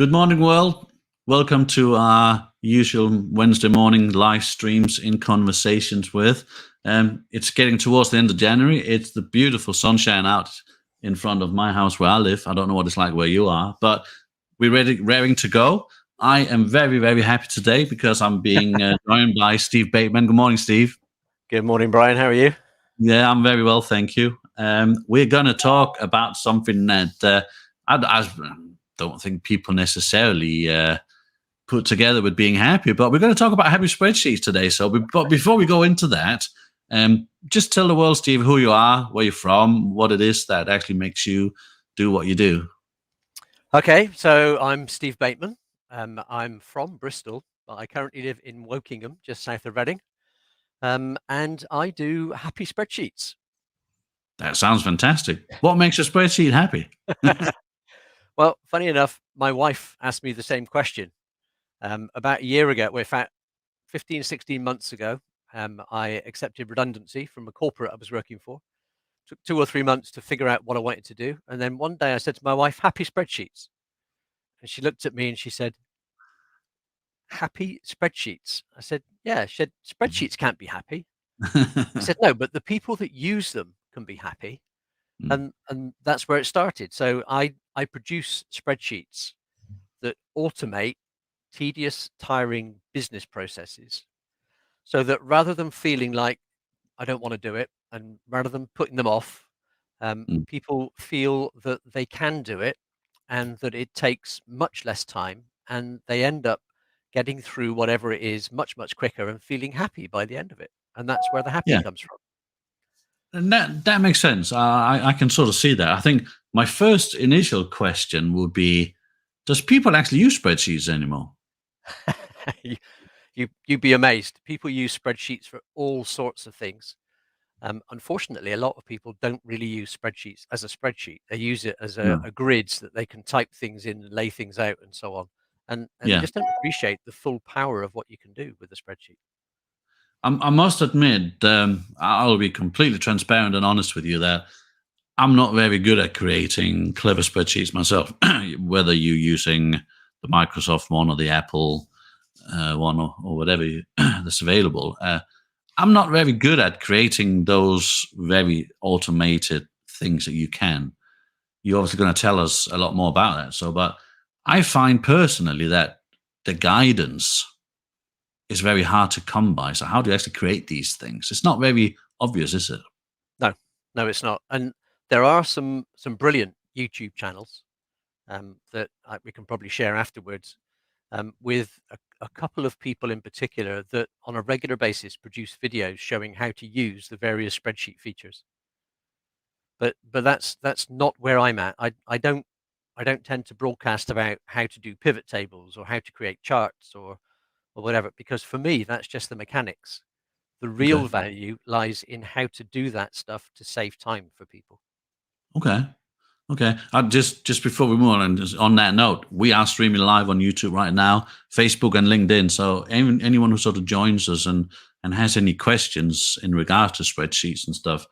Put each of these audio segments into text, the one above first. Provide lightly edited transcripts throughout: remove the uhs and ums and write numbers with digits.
Good morning, world. Welcome to our usual Wednesday morning live streams in conversations with. It's getting towards the end of January. It's the beautiful sunshine out in front of my house where I live. I don't know what it's like where you are, but we're raring to go. I am very, very happy today because I'm being joined by Steve Bateman. Good morning, Steve. Good morning, Brian. How are you? Yeah, I'm very well, thank you. We're going to talk about something that I don't think people necessarily put together with being happy, but we're going to talk about happy spreadsheets today. But before we go into that, just tell the world, Steve, who you are, where you're from, what it is that actually makes you do what you do. Okay, so I'm Steve Bateman. I'm from Bristol, but I currently live in Wokingham, just south of Reading. And I do happy spreadsheets. That sounds fantastic. What makes a spreadsheet happy? Well, funny enough, my wife asked me the same question about a year ago. Well, in fact, 15, 16 months ago, I accepted redundancy from a corporate I was working for. Took 2 or 3 months to figure out what I wanted to do. And then one day I said to my wife, happy spreadsheets. And she looked at me and she said, happy spreadsheets? I said, yeah. She said, spreadsheets can't be happy. I said, no, but the people that use them can be happy. And that's where it started. So I produce spreadsheets that automate tedious, tiring business processes so that rather than feeling like I don't want to do it, and rather than putting them off, people feel that they can do it and that it takes much less time, and they end up getting through whatever it is much, much quicker and feeling happy by the end of it. And that's where the happy Yeah. comes from. And that makes sense. I can sort of see that. I think my first initial question would be, does people actually use spreadsheets anymore? You'd be amazed. People use spreadsheets for all sorts of things. Unfortunately, a lot of people don't really use spreadsheets as a spreadsheet. They use it as No. a grid so that they can type things in and lay things out and so on. And they Yeah. just don't appreciate the full power of what you can do with a spreadsheet. I must admit, I'll be completely transparent and honest with you that I'm not very good at creating clever spreadsheets myself, whether you're using the Microsoft one or the Apple one or whatever that's available. I'm not very good at creating those very automated things that you can. You're obviously going to tell us a lot more about that. But I find personally that the guidance is very hard to come by. So how do you actually create these things? It's not very obvious, is it? No, it's not. And there are some brilliant YouTube channels that we can probably share afterwards with a couple of people in particular that on a regular basis produce videos showing how to use the various spreadsheet features. But that's not where I'm at. I don't tend to broadcast about how to do pivot tables or how to create charts or whatever, because for me that's just the mechanics. The real Okay. value lies in how to do that stuff to save time for people. Okay. Okay. Just before we move on, and just on that note, we are streaming live on YouTube right now, Facebook and LinkedIn. So anyone who sort of joins us and has any questions in regards to spreadsheets and stuff,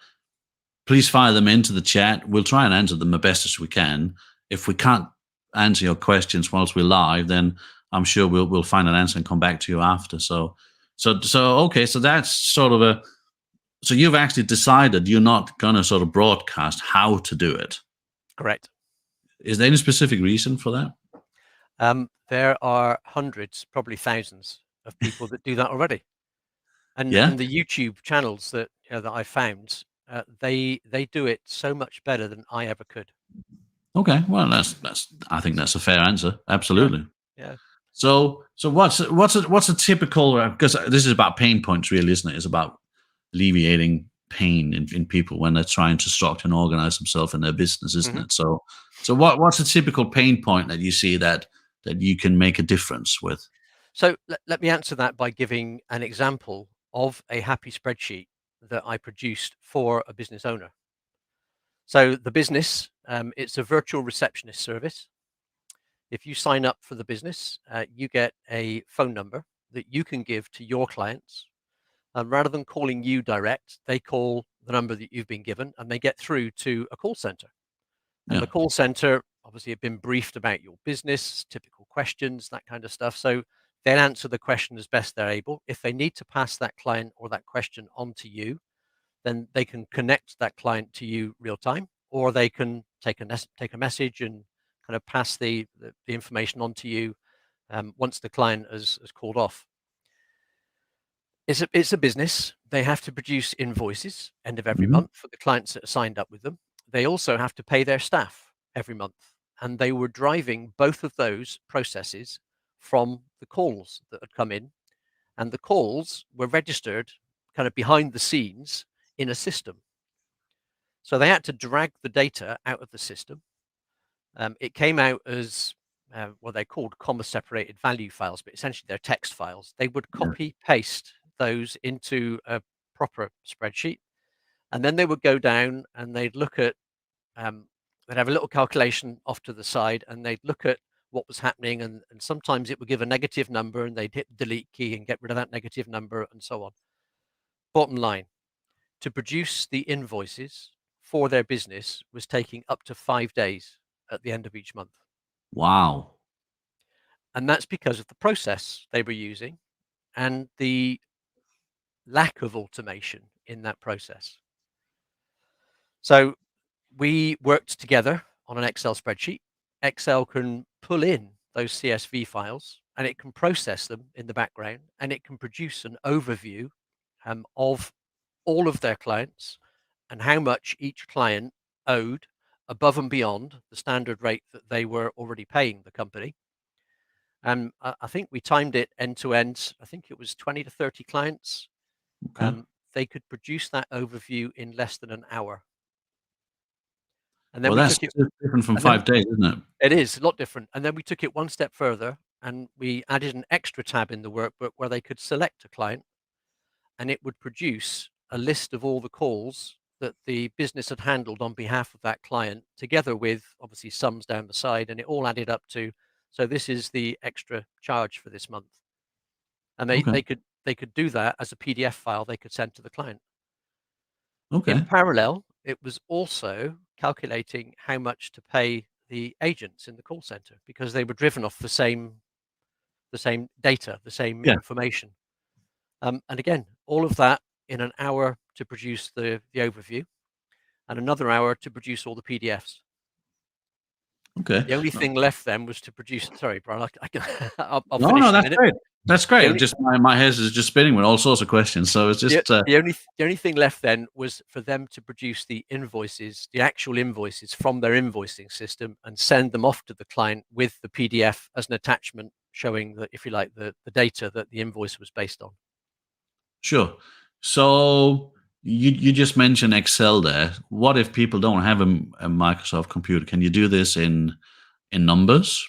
please fire them into the chat. We'll try and answer them the best as we can. If we can't answer your questions whilst we're live, then I'm sure we'll find an answer and come back to you after. So okay. So that's sort of so you've actually decided you're not going to sort of broadcast how to do it. Correct. Is there any specific reason for that? There are hundreds, probably thousands of people that do that already. And Yeah. the YouTube channels that that I found, they do it so much better than I ever could. Okay. Well, that's. I think that's a fair answer. Absolutely. Yeah. So what's a typical, because this is about pain points, really, isn't it? It's about alleviating pain in people when they're trying to structure and organize themselves in their business, isn't it? So what's a typical pain point that you see that you can make a difference with? So let me answer that by giving an example of a happy spreadsheet that I produced for a business owner. So the business, it's a virtual receptionist service. If you sign up for the business, you get a phone number that you can give to your clients. And rather than calling you direct, they call the number that you've been given and they get through to a call center. And Yeah. the call center obviously have been briefed about your business, typical questions, that kind of stuff. So they'll answer the question as best they're able. If they need to pass that client or that question on to you, then they can connect that client to you real time, or they can take a message and kind of pass the information on to you once the client has called off. It's a business. They have to produce invoices end of every Hmm. month for the clients that are signed up with them. They also have to pay their staff every month. And they were driving both of those processes from the calls that had come in. And the calls were registered kind of behind the scenes in a system. So they had to drag the data out of the system. It came out as what they called comma separated value files, but essentially they're text files. They would Yeah. copy paste those into a proper spreadsheet, and then they would go down and they'd look at they'd have a little calculation off to the side, and they'd look at what was happening, and sometimes it would give a negative number, and they'd hit the delete key and get rid of that negative number, and so on. Bottom line, to produce the invoices for their business was taking up to 5 days at the end of each month. Wow. And that's because of the process they were using and the lack of automation in that process. So we worked together on an Excel spreadsheet. Excel can pull in those CSV files and it can process them in the background, and it can produce an overview of all of their clients and how much each client owed above and beyond the standard rate that they were already paying the company. And I think we timed it end to end. I think it was 20 to 30 clients. Okay. They could produce that overview in less than an hour. And then Well, we that's took it, different from and then 5 days, isn't it? it is a lot different. And then we took it one step further and we added an extra tab in the workbook where they could select a client, and it would produce a list of all the calls that the business had handled on behalf of that client, together with obviously sums down the side, and it all added up to, so this is the extra charge for this month. And Okay. they could do that as a PDF file they could send to the client. In Okay. parallel, it was also calculating how much to pay the agents in the call center, because they were driven off the same data, the same Yeah. information. And again, all of that in an hour to produce the overview, and another hour to produce all the PDFs. Okay. The only thing left then was to produce. Sorry, Brian, I'll No, no, finish in a that's minute. great. That's The great. only Just my head is just spinning with all sorts of questions. So it's just the only thing left then was for them to produce the invoices, the actual invoices from their invoicing system, and send them off to the client with the PDF as an attachment showing that, if you like, the data that the invoice was based on. sure. So you just mentioned Excel there. What if people don't have a Microsoft computer? Can you do this in numbers,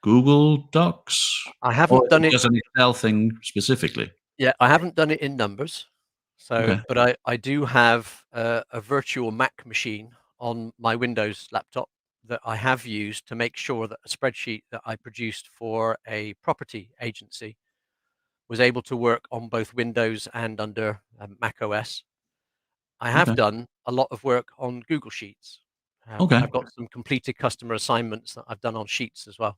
Google Docs, I or haven't is done it it. just an Excel thing specifically? Yeah, I haven't done it in numbers. So, Okay. but I do have a virtual Mac machine on my Windows laptop that I have used to make sure that a spreadsheet that I produced for a property agency was able to work on both Windows and under Mac OS. I have Okay. done a lot of work on Google Sheets, and Okay. I've got some completed customer assignments that I've done on Sheets as well.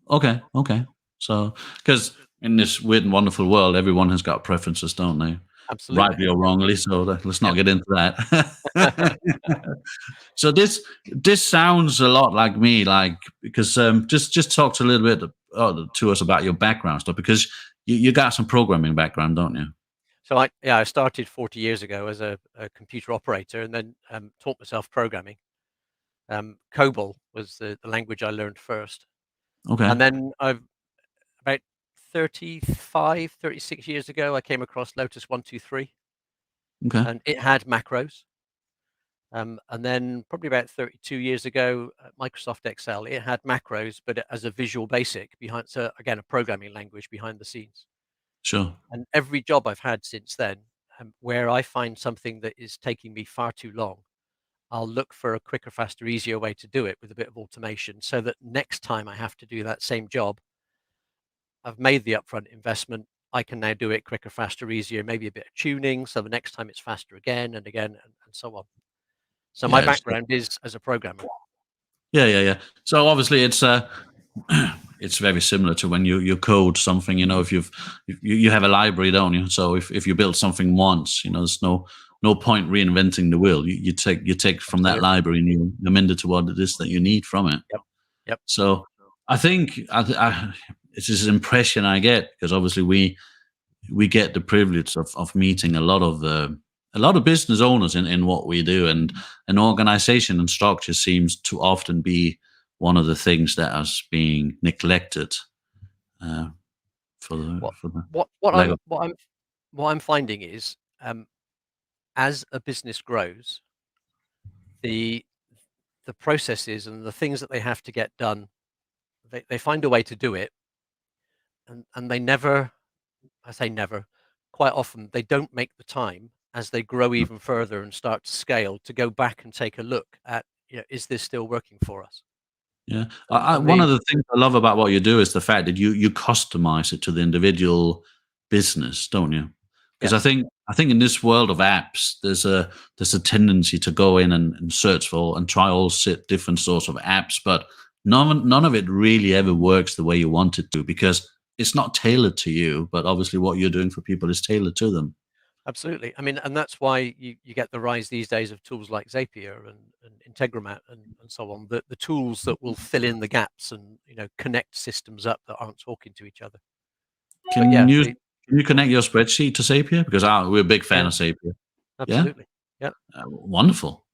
Okay. Okay. So, because in this weird and wonderful world, everyone has got preferences, don't they? Absolutely. Rightly or wrongly. So let's not Yep. get into that. So this sounds a lot like me, like because just talk to a little bit to us about your background stuff, because you got some programming background, don't you? So I started 40 years ago as a computer operator, and then taught myself programming. COBOL was the language I learned first. Okay. And then about 35, 36 years ago, I came across Lotus 123, Okay. and it had macros. And then probably about 32 years ago, Microsoft Excel, it had macros, but as a Visual Basic behind, so again, a programming language behind the scenes. Sure. And every job I've had since then, where I find something that is taking me far too long, I'll look for a quicker, faster, easier way to do it with a bit of automation, so that next time I have to do that same job, I've made the upfront investment. I can now do it quicker, faster, easier, maybe a bit of tuning. So the next time it's faster again and again, and so on. So my Yes. background is as a programmer. Yeah. So obviously, it's very similar to when you code something. If you have a library, don't you? So if you build something once, there's no point reinventing the wheel. You take from that Absolutely. library and you amend it to what it is that you need from it. Yep. Yep. So I think it's this impression I get, because obviously we get the privilege of meeting a lot of business owners in what we do, and an organization and structure seems to often be one of the things that is being neglected uh, for the What for the what what lack I'm of. what I'm what I'm finding is, as a business grows, the the processes and the things that they have to get done, they find a way to do it, and they never, I say never, quite often they don't make the time as they grow even further and start to scale to go back and take a look at, is this still working for us? Yeah, And one the of the things I love about what you do is the fact that you customize it to the individual business, don't you? Because Yeah, I think in this world of apps, there's a tendency to go in and search for and try different sorts of apps, but none of it really ever works the way you want it to, because it's not tailored to you. But obviously, what you're doing for people is tailored to them. absolutely. I mean, and that's why you get the rise these days of tools like Zapier and Integromat and so on, the tools that will fill in the gaps and connect systems up that aren't talking to each other. But Can yeah, you can you connect your spreadsheet to Zapier? Because we're a big fan yeah, of Zapier. Yeah, absolutely. Yeah. wonderful,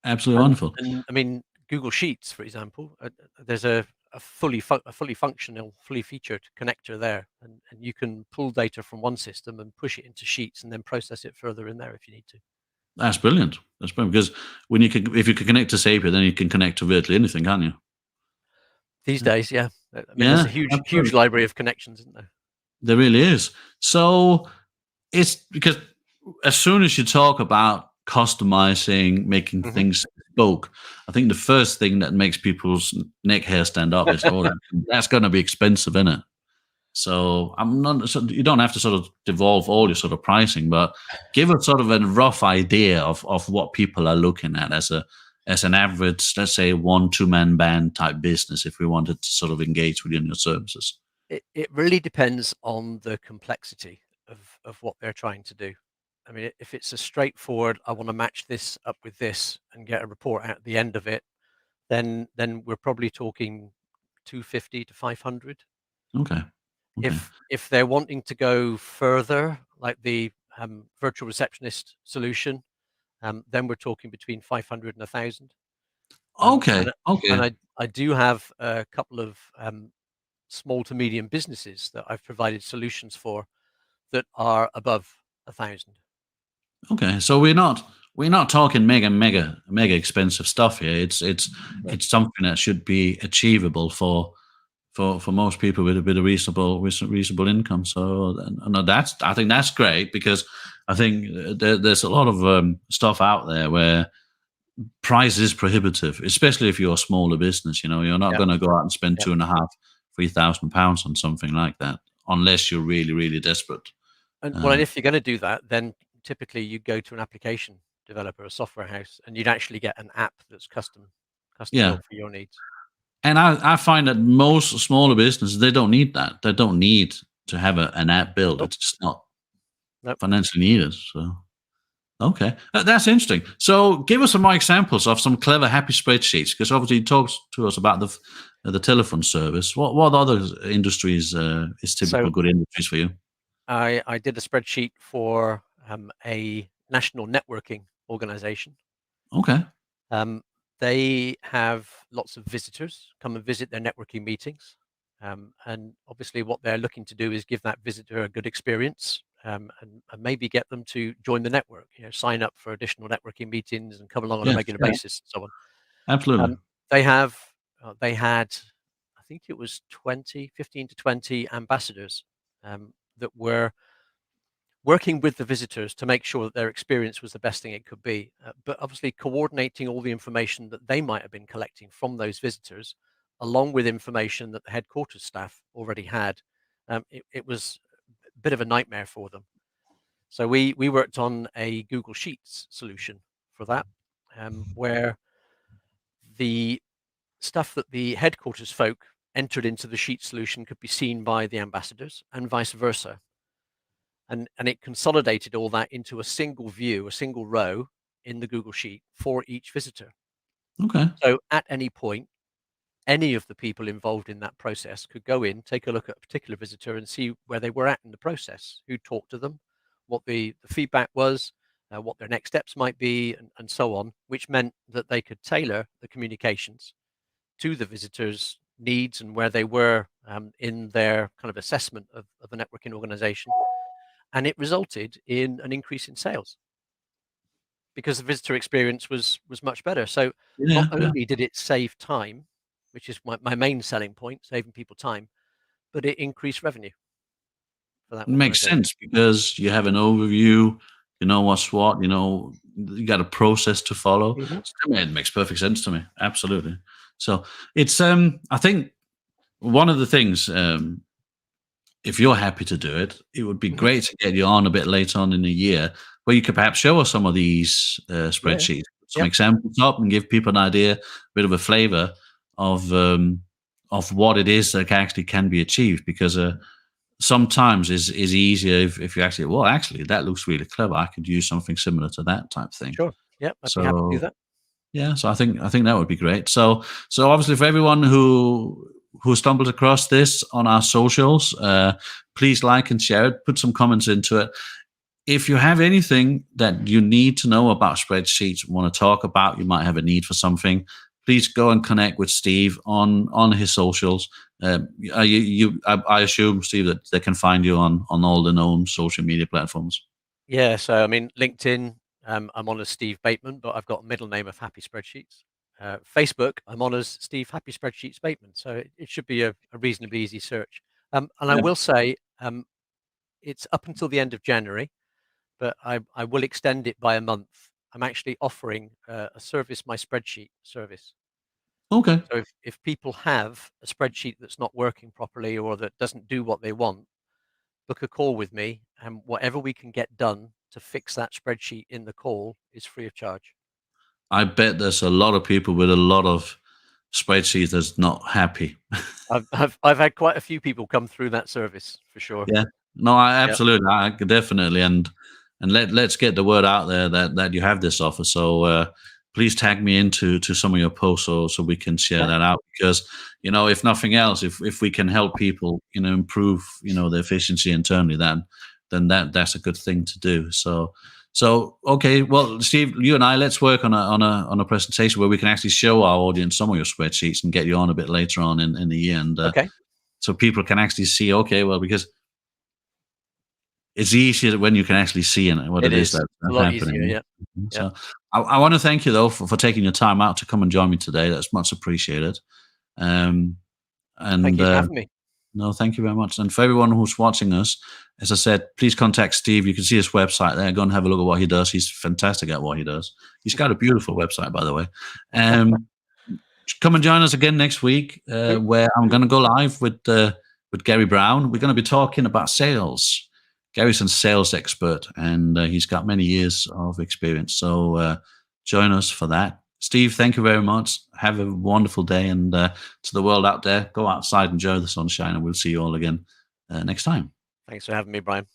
absolutely And wonderful. and I mean, Google Sheets, for example, there's a fully functional, fully featured connector there, and you can pull data from one system and push it into Sheets and then process it further in there if you need to. That's brilliant. That's brilliant, because if you can connect to Zapier, then you can connect to virtually anything, can't you? These days, yeah. I mean, there's Yeah, a huge absolutely. library of connections, isn't there? There really is. So it's because as soon as you talk about customizing, making Mhm. things bespoke, I think the first thing that makes people's neck hair stand up is, oh, that's going to be expensive, isn't it? So I'm not. So you don't have to sort of devolve all your sort of pricing, but give us sort of a rough idea of what people are looking at as an average, let's say, 1-2 man band type business, if we wanted to sort of engage within your services. It really depends on the complexity of what they're trying to do. I mean, if it's a straightforward, I want to match this up with this and get a report out at the end of it, then we're probably talking 250 to 500. Okay. Okay. If they're wanting to go further, like the virtual receptionist solution, then we're talking between 500 and 1,000. Um, Okay. and Okay. and I do have a couple of small to medium businesses that I've provided solutions for that are above 1,000. Okay. So we're not talking mega expensive stuff here. It's No. it's something that should be achievable for most people with a bit of reasonable income. So no, I think that's great, because I think there's a lot of stuff out there where price is prohibitive, especially if you're a smaller business. You're not Yeah, going to go out and spend yeah. 2,500, 3,000 pounds on something like that unless you're really, really desperate. And Uh, if you're going to do that, then typically you go to an application developer, a software house, and you'd actually get an app that's custom yeah, built for your needs. and I find that most smaller businesses, they don't need that. They don't need to have an app built. Nope, It's just not nope. financially needed. So. Okay, that's interesting. So, give us some more examples of some clever happy spreadsheets, because obviously you talked to us about the telephone service. What other industries is typical So good industries for you? I did a spreadsheet for a national networking organization. Okay, Um, they have lots of visitors come and visit their networking meetings. And obviously, what they're looking to do is give that visitor a good experience, and maybe get them to join the network, sign up for additional networking meetings and come along on a yes, regular yeah, basis and so on. absolutely. They have, they had, I think it was 15 to 20 ambassadors that were working with the visitors to make sure that their experience was the best thing it could be, but obviously coordinating all the information that they might have been collecting from those visitors, along with information that the headquarters staff already had. It was a bit of a nightmare for them. So we worked on a Google Sheets solution for that, where the stuff that the headquarters folk entered into the sheet solution could be seen by the ambassadors and vice versa. And it consolidated all that into a single view, a single row in the Google Sheet for each visitor. Okay. So at any point, any of the people involved in that process could go in, take a look at a particular visitor and see where they were at in the process, who talked to them, what the feedback was, what their next steps might be, and so on, which meant that they could tailor the communications to the visitors' needs and where they were in their kind of assessment of a networking organization. And it resulted in an increase in sales because the visitor experience was much better. So not Yeah, yeah. only did it save time, which is my main selling point, saving people time, but it increased revenue for that It makes organization. sense because you have an overview, you know what's what, you got a process to follow. Mhm, So, I mean, it makes perfect sense to me. Absolutely. So it's I think one of the things, if you're happy to do it, it would be mhm. great to get you on a bit later on in the year where you could perhaps show us some of these Yeah, yeah. spreadsheets, some Yep, examples up, and give people an idea, a bit of a flavor of what it is that actually can be achieved. Because sometimes is easier if you actually, well, actually, that looks really clever. I could use something similar to that type thing. sure. Yep, I'd be happy to do So that. yeah, so I think that would be great. So obviously for everyone who stumbled across this on our socials, please like and share it. Put some comments into it. If you have anything that you need to know about spreadsheets, want to talk about, you might have a need for something, please go and connect with Steve on his socials. I assume, Steve, that they can find you on all the known social media platforms. Yeah, so I mean, LinkedIn, I'm on as Steve Bateman, but I've got a middle name of Happy Spreadsheets. Facebook, I'm on as Steve Happy Spreadsheets Bateman, so it should be a reasonably easy search. And I Yeah. will say, it's up until the end of January, but I will extend it by a month. I'm actually offering a service, my spreadsheet service. Okay. So if people have a spreadsheet that's not working properly or that doesn't do what they want, book a call with me, and whatever we can get done to fix that spreadsheet in the call is free of charge. I bet there's a lot of people with a lot of spreadsheets that's not happy. I've had quite a few people come through that service for sure. Yeah. No, I Yeah. absolutely, I could definitely, and let's get the word out there that you have this offer. So please tag me into some of your posts so we can share Yeah. that out. Because if nothing else, if we can help people improve the efficiency internally, then that's a good thing to do. So okay, well, Steve, you and I, let's work on a presentation where we can actually show our audience some of your spreadsheets and get you on a bit later on in the year, and Okay. so people can actually see. Okay, well, because it's easier when you can actually see what It it is is. It's a that's lot easier. happening. Yeah. Yeah. So I want to thank you though for taking your time out to come and join me today. That's much appreciated. Um, Thank and you for having me. no, thank you very much. And for everyone who's watching us, as I said, please contact Steve. You can see his website there. Go and have a look at what he does. He's fantastic at what he does. He's got a beautiful website, by the way. Um, come and join us again next week, Cool. where I'm going to go live with Gary Brown. We're going to be talking about sales. Gary's a sales expert, and he's got many years of experience. So join us for that. Steve, thank you very much. Have a wonderful day, and to the world out there, go outside, enjoy the sunshine, and we'll see you all again next time. Thanks for having me, Brian.